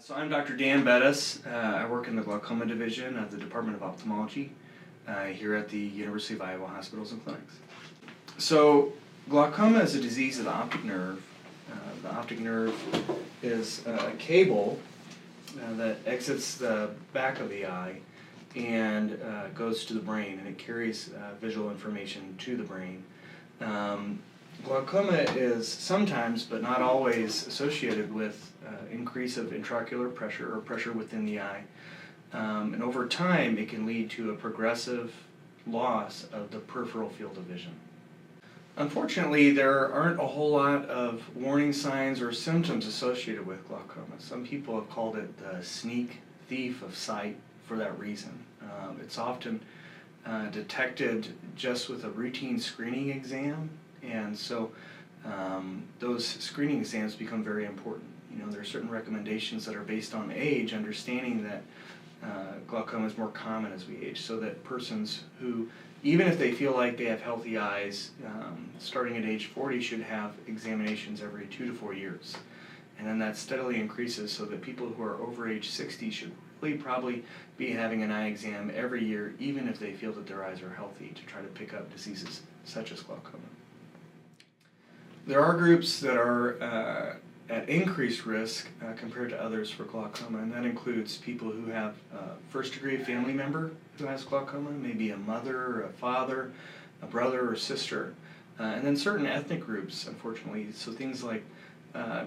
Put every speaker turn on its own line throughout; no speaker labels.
So I'm Dr. Dan Bettis. I work in the glaucoma division of the Department of Ophthalmology here at the University of Iowa Hospitals and Clinics. So glaucoma is a disease of the optic nerve. The optic nerve is a cable that exits the back of the eye and goes to the brain, and it carries visual information to the brain. Glaucoma is sometimes, but not always, associated with increase of intraocular pressure or pressure within the eye. And over time, it can lead to a progressive loss of the peripheral field of vision. Unfortunately, there aren't a whole lot of warning signs or symptoms associated with glaucoma. Some people have called it the sneak thief of sight for that reason. It's often detected just with a routine screening exam, and so those screening exams become very important. You know, there are certain recommendations that are based on age, understanding that glaucoma is more common as we age, so that persons who, even if they feel like they have healthy eyes, starting at age 40 should have examinations every 2 to 4 years. And then that steadily increases so that people who are over age 60 should really probably be having an eye exam every year, even if they feel that their eyes are healthy, to try to pick up diseases such as glaucoma. There are groups that are at increased risk compared to others for glaucoma, and that includes people who have a first-degree family member who has glaucoma, maybe a mother, or a father, a brother or sister, and then certain ethnic groups, unfortunately. So things like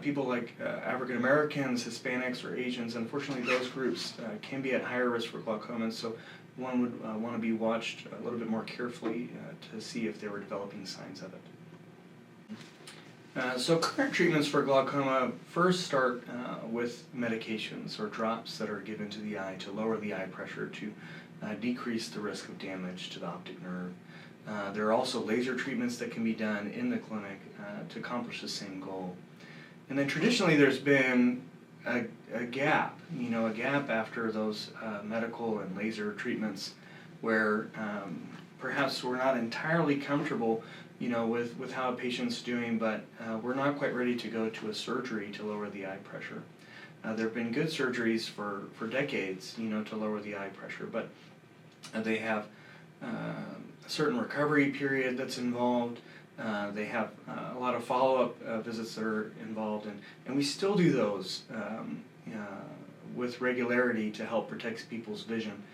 people like African Americans, Hispanics, or Asians. Unfortunately, those groups can be at higher risk for glaucoma, and so one would want to be watched a little bit more carefully to see if they were developing signs of it. So current treatments for glaucoma first start with medications or drops that are given to the eye to lower the eye pressure to decrease the risk of damage to the optic nerve. There are also laser treatments that can be done in the clinic to accomplish the same goal. And then traditionally there's been a gap, a gap after those medical and laser treatments where perhaps we're not entirely comfortable with how a patient's doing, but we're not quite ready to go to a surgery to lower the eye pressure. There have been good surgeries for decades, to lower the eye pressure, but they have a certain recovery period that's involved. They have a lot of follow-up visits that are involved, and we still do those with regularity to help protect people's vision.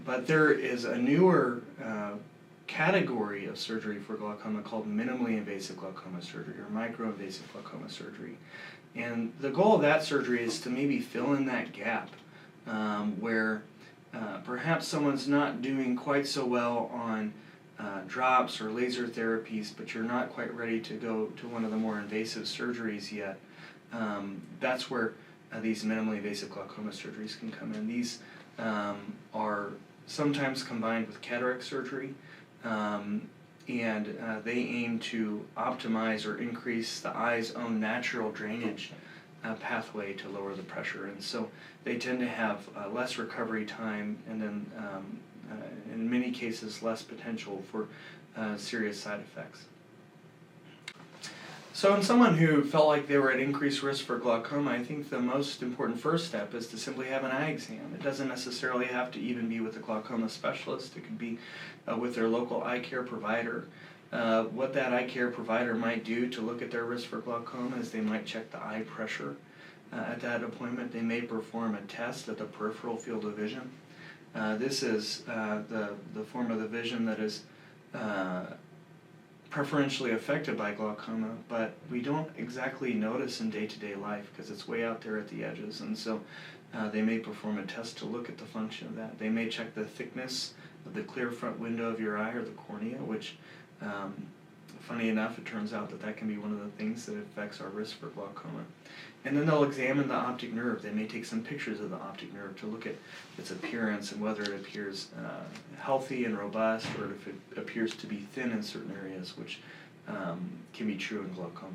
But there is a newer category of surgery for glaucoma called minimally invasive glaucoma surgery or microinvasive glaucoma surgery. And the goal of that surgery is to maybe fill in that gap where perhaps someone's not doing quite so well on drops or laser therapies, but you're not quite ready to go to one of the more invasive surgeries yet. That's where these minimally invasive glaucoma surgeries can come in. These are sometimes combined with cataract surgery, and they aim to optimize or increase the eye's own natural drainage pathway to lower the pressure. And so they tend to have less recovery time, and then in many cases less potential for serious side effects. So in someone who felt like they were at increased risk for glaucoma, I think the most important first step is to simply have an eye exam. It doesn't necessarily have to even be with a glaucoma specialist. It could be with their local eye care provider. What that eye care provider might do to look at their risk for glaucoma is they might check the eye pressure at that appointment. They may perform a test of the peripheral field of vision. This is the form of the vision that is preferentially affected by glaucoma, but we don't exactly notice in day-to-day life because it's way out there at the edges, and so they may perform a test to look at the function of that. They may check the thickness of the clear front window of your eye, or the cornea, which funny enough, it turns out that can be one of the things that affects our risk for glaucoma. And then they'll examine the optic nerve. They may take some pictures of the optic nerve to look at its appearance and whether it appears healthy and robust, or if it appears to be thin in certain areas, which can be true in glaucoma.